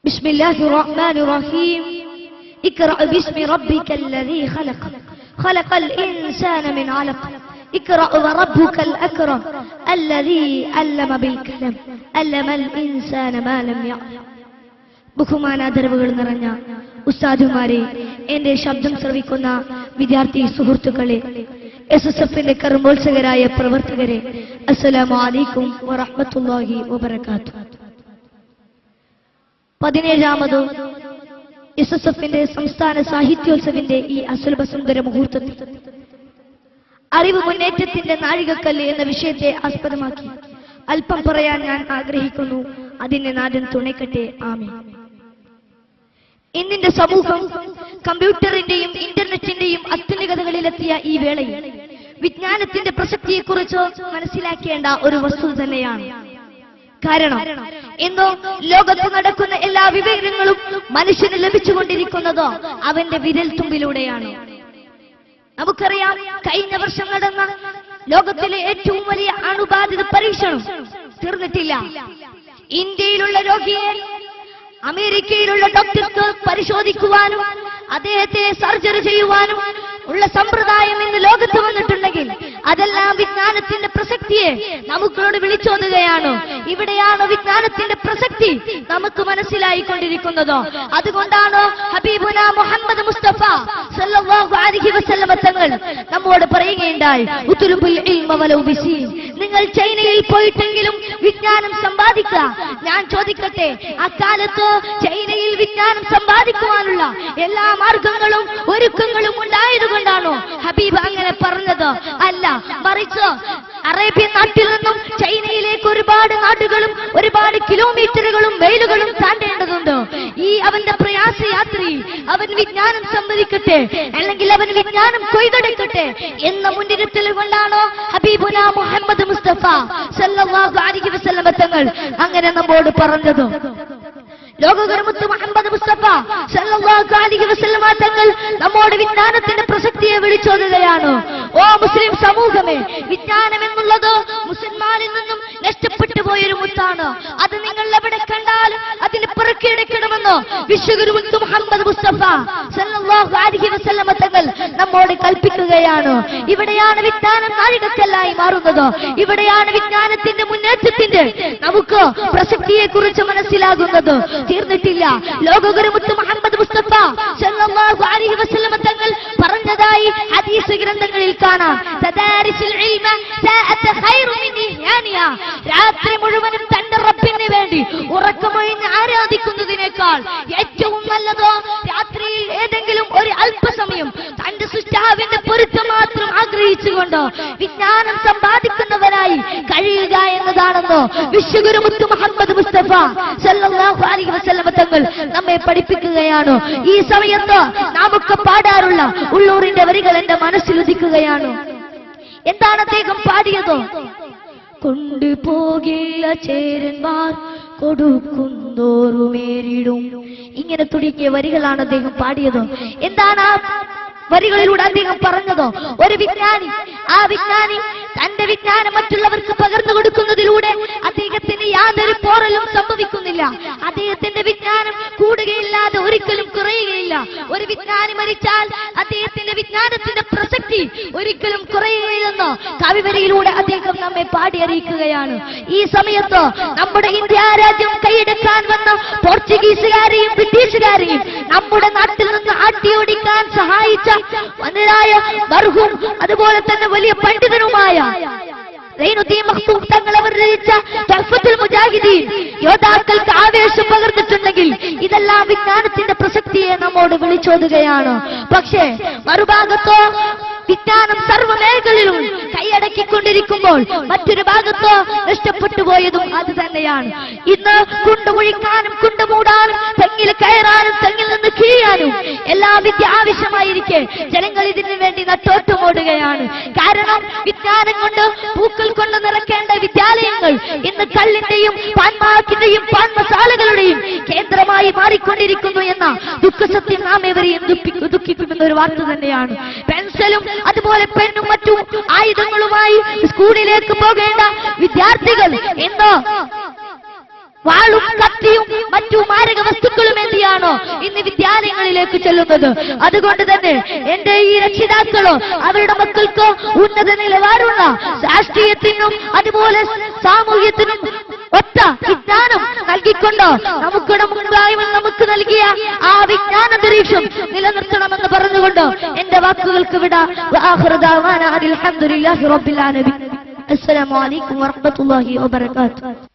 بسم الله الرحمن الرحيم اقرأ باسم ربك الذي خلق خلق الإنسان من علق اقرأ وربك الأكرم الذي علم بالقلم علم الإنسان ما لم يعلم. ബഹുമാനാദരവുകൾ നിറഞ്ഞ ഉസ്താദുമാരെ, എന്റെ ശബ്ദം ശ്രവിക്കുന്ന വിദ്യാർത്ഥി സുഹൃത്തുക്കളെ, SSFന്റെ കർമ്മോത്സകരായ പ്രവർത്തകരെ, അസ്സലാമു അലൈക്കും വറഹ്മത്തുള്ളാഹി വബറകാതുഹു. 17ാമത് SSFന്റെ സംസ്ഥാന സാഹിത്യോത്സവിന്റെ ഈ അസുലഭസുന്ദര മുഹൂർത്തത്തിൽ അറിവ് മുന്നേറ്റത്തിന്റെ നാഴികക്കല്ല് എന്ന വിഷയത്തെ ആസ്പദമാക്കി അല്പം പറയാൻ ഞാൻ ആഗ്രഹിക്കുന്നു. അതിന്റെ നാഥൻ തുണയ്ക്കട്ടെ. ആമീൻ. ഇന്നിന്റെ സമൂഹം കമ്പ്യൂട്ടറിന്റെയും ഇന്റർനെറ്റിന്റെയും അത്യുന്നതകളിലെത്തിയ ഈ വേളയിൽ വിജ്ഞാനത്തിന്റെ പ്രസക്തിയെക്കുറിച്ച് മനസ്സിലാക്കേണ്ട ഒരു വസ്തുത തന്നെയാണ്. കാരണം ഇന്ന് ലോകത്ത് നടക്കുന്ന എല്ലാ വിവരങ്ങളും മനുഷ്യന് ലഭിച്ചുകൊണ്ടിരിക്കുന്നത് അവന്റെ വിരൽത്തുമ്പിലൂടെയാണ്. നമുക്കറിയാം, കഴിഞ്ഞ വർഷം നടന്ന ലോകത്തിലെ ഏറ്റവും വലിയ അണുബാധിത പരീക്ഷണം തീർന്നിട്ടില്ല. ഇന്ത്യയിലുള്ള രോഗിയെ അമേരിക്കയിലുള്ള ഡോക്ടർക്ക് പരിശോധിക്കുവാനും അദ്ദേഹത്തെ സർജറി ചെയ്യുവാനും ഉള്ള സമ്പ്രദായം ഇന്ന് ലോകത്ത് വന്നിട്ടുണ്ടെങ്കിൽ അതെല്ലാം വിജ്ഞാനത്തിന്റെ പ്രസക്തിയെ നമുക്കോട് വിളിച്ചോതുകയാണ്. ഇവിടെയാണ് വിജ്ഞാനത്തിന്റെ പ്രസക്തി നമുക്ക് മനസ്സിലായിക്കൊണ്ടിരിക്കുന്നത്. അതുകൊണ്ടാണ് ഹബീബുന മുഹമ്മദ് മുസ്തഫ സല്ലല്ലാഹു അലൈഹി വസല്ലം തങ്ങൾ നമ്മോട് പറയുകയുണ്ടായി, ഉതുലുബുൽ ഇൽമ വലൗ ബിസീൻ. നിങ്ങൾ ചൈനയിൽ പോയിട്ടെങ്കിലും വിജ്ഞാനം സമ്പാദിക്കുക. ഞാൻ ചോദിക്കട്ടെ, അക്കാലത്ത് ചൈനയിൽ വിജ്ഞാനം സമ്പാദിക്കുവാനുള്ള എല്ലാ മാർഗങ്ങളും ഒരുക്കങ്ങളും ഉണ്ടായതുകൊണ്ടാണോ ഹബീബ് അങ്ങനെ പറഞ്ഞത്? അല്ല, മറിച്ച് അറേബ്യൻ നാട്ടിൽ നിന്നും ചൈനയിലേക്ക് ഒരുപാട് നാടുകളും ഒരുപാട് കിലോമീറ്ററുകളും മൈലുകളും താണ്ടേണ്ടതുണ്ട്. ഈ അവന്റെ പ്രയാസയാത്രയിൽ അവൻ വിജ്ഞാനം സമ്മതിക്കട്ടെ, അല്ലെങ്കിൽ അവൻ വിജ്ഞാനം കൊയ്തെടുക്കട്ടെ എന്ന മുൻനിർത്തൽ കൊണ്ടാണോ ഹബീബുന മുഹമ്മദ് മുസ്തഫ സല്ലല്ലാഹു അലൈഹി വസല്ലം തങ്ങൾ അങ്ങനെ നമ്മോട് പറഞ്ഞത്. ലോകഗുരുമുത്ത് മുഹമ്മദ് മുസ്തഫ സല്ലല്ലാഹു അലൈഹി വസല്ലം തങ്ങൾ നമ്മോട് വിജ്ഞാനത്തിന്റെ പ്രസക്തിയെ വിളിച്ചോതുകയാണ്. ഓ മുസ്ലിം സമൂഹമേ, വിജ്ഞാനം എന്നുള്ളത് മുസ്ലിംമാരിൽ നിന്നും നഷ്ടപ്പെട്ടു പോയൊരു മുത്താണ്. അത് നിങ്ങൾ എവിടെ കണ്ടാലും അതിന് പെറുക്കിയെടുക്കണമെന്ന് വിശ്വഗുരുമുത്ത് മുഹമ്മദ് മുസ്തഫ സല്ലല്ലാഹു അലൈഹി വസല്ലം തങ്ങൾ നമ്മോട് കൽപ്പിക്കുകയാണ്. ഇവിടെയാണ് വിജ്ഞാനം നാഴികക്കല്ലായി മാറുന്നത്. ഇവിടെയാണ് വിജ്ഞാനത്തിന്റെ മുന്നേറ്റത്തിന്റെ നമുക്ക് പ്രസക്തിയെ കുറിച്ച് മനസ്സിലാകുന്നത്. തീർന്നിട്ടില്ല. ലോകഗുരുമുത്ത് മുഹമ്മദ് മുസ്തഫ സല്ലല്ലാഹു അലൈഹി വസല്ലം തങ്ങൾ പറഞ്ഞതായി ഹദീസ് ഗ്രന്ഥങ്ങളിൽ കാണാം, തദാരിസുൽ ഇൽമ സഅത ഖൈറു മിൻ ഇഹ്യാനിഹാ. രാത്രി മുഴുവനും തന്റെ റബ്ബിന് വേണ്ടി ഉറക്കമൊഴിഞ്ഞ് ആരാധിക്കുന്നതിനേക്കാൾ ഏറ്റവും നല്ലത് രാത്രിയിൽ ഏതെങ്കിലും ഒരു അല്പസമയം തന്റെ സൃഷ്ടാവിന്റെ പൊരുത്തം മാത്രം ആഗ്രഹിച്ചുകൊണ്ട് വിജ്ഞാനം സമ്പാദിക്കുന്നവരായി കഴിയുക എന്നതാണെന്ന് വിശ്വഗുരുമുത്ത് മുഹമ്മദ് മുസ്തഫ സല്ലല്ലാഹു അലൈഹി വസല്ലം തങ്ങൾ നമ്മെ പഠിപ്പിക്കുകയാണ്. ഈ സമയത്ത് നമുക്ക് പാടാറുള്ള ഉള്ളൂരിന്റെ വരികൾ എന്റെ മനസ്സിൽ ഉദിക്കുകയാണ്. എന്താണ് അദ്ദേഹം പാടിയത്? കൊണ്ടുപോകില്ല ചേരന്മാർ കൊടുക്കുന്നോറുമേറിടും. ഇങ്ങനെ തുടങ്ങിയ വരികളാണ് അദ്ദേഹം പാടിയത്. എന്താണ് ആ വരികളിലൂടെ അദ്ദേഹം പറഞ്ഞത്? ഒരു വിജ്ഞാനി, ആ വിജ്ഞാനി തന്റെ വിജ്ഞാനം മറ്റുള്ളവർക്ക് പകർന്നു കൊടുക്കുന്നതിലൂടെ അദ്ദേഹത്തിന് യാതൊരു പോറലും സംഭവിക്കുന്നില്ല. അദ്ദേഹത്തിന്റെ വിജ്ഞാനം കൂടുകയില്ലാതെ ഒരിക്കലും കുറയുകയില്ല. ഒരു വിജ്ഞാനി മരിച്ചാൽ അദ്ദേഹത്തിന്റെ വിജ്ഞാനത്തിന്റെ പ്രസക്തി ഒരിക്കലും കുറയുകയില്ലെന്ന് കവിവരിയിലൂടെ അദ്ദേഹം നമ്മെ പാടി അറിയിക്കുകയാണ്. ഈ സമയത്ത് നമ്മുടെ ഇന്ത്യ രാജ്യം കൈയടക്കാൻ വന്ന പോർച്ചുഗീസുകാരെയും ബ്രിട്ടീഷുകാരെയും നമ്മുടെ നാട്ടിൽ നിന്ന് ആട്ടിയോടിക്കാൻ സഹായിച്ച വനിതായ മർഹൂം, അതുപോലെ തന്നെ വലിയ പണ്ഡിതനുമായ തങ്ങൾ അവർ രചിച്ച തഹ്ഫത്തുൽ മുജാഹിദീൻ യോദ്ധാക്കൾക്ക് ആവേശം പകർന്നിട്ടുണ്ടെങ്കിൽ ഇതെല്ലാം വിജ്ഞാനത്തിന്റെ പ്രസക്തിയെ നമ്മോട് വിളിച്ചോതുകയാണ്. പക്ഷേ മറുഭാഗത്തോ വിജ്ഞാനം സർവ്വമേഖലയിലും കൈയടക്കിക്കൊണ്ടിരിക്കുമ്പോൾ മറ്റൊരു ഭാഗത്ത് നഷ്ടപ്പെട്ടു പോയതും അത് തന്നെയാണ്. ഇന്ന് കുണ്ടുകുഴിക്കാനും കുണ്ടുമൂടാനും തെങ്ങിൽ കയറാനും തെങ്ങിൽ നിന്ന് കീഴാനും എല്ലാ വിദ്യ ആവശ്യമായിരിക്കെ ജനങ്ങൾ ഇതിനു വേണ്ടി നട്ടോട്ടമോടുകയാണ്. കാരണം വിജ്ഞാനം കൊണ്ട് പൂക്കൾ കൊണ്ട് നിറക്കേണ്ട വിദ്യാലയങ്ങൾ ഇന്ന് കള്ളിന്റെയും പാൻമാക്കിന്റെയും പാൻ മസാലകളുടെയും കേന്ദ്രമായി മാറിക്കൊണ്ടിരിക്കുന്നു എന്ന ദുഃഖസത്യം നാം എവരെയും ദുഃഖിപ്പിക്കുന്ന ഒരു വാർത്ത തന്നെയാണ്. പെൻസിലും അതുപോലെ പെണ്ണും മറ്റു ആയുധങ്ങളുമായി സ്കൂളിലേക്ക് പോകേണ്ട വിദ്യാർത്ഥികൾ ഇന്ന് വാളും കത്തിയും മറ്റു മാരക വസ്തുക്കളും വിദ്യാലയങ്ങളിലേക്ക് ചെല്ലുന്നത്. അതുകൊണ്ട് തന്നെ എന്റെ ഈ രക്ഷിതാക്കളോ അവരുടെ മക്കൾക്കോ ഉന്നത നിലവാരമുള്ള രാഷ്ട്രീയത്തിനും അതുപോലെ സാമൂഹ്യത്തിനും ഒത്ത വിജ്ഞാനം നൽകിക്കൊണ്ട് നമുക്കിടെ മുൻപായി നമുക്ക് നൽകിയ ആ വിജ്ഞാനാന്തരീക്ഷം നിലനിർത്തണമെന്ന് പറഞ്ഞുകൊണ്ട് എന്റെ വാക്കുകൾക്ക് വിട. അൽഹംദുലില്ലാഹി റബ്ബിൽ ആലമീൻ. അസ്സലാമു അലൈക്കും വറഹ്മത്തുള്ളാഹി വബറകാതുഹു.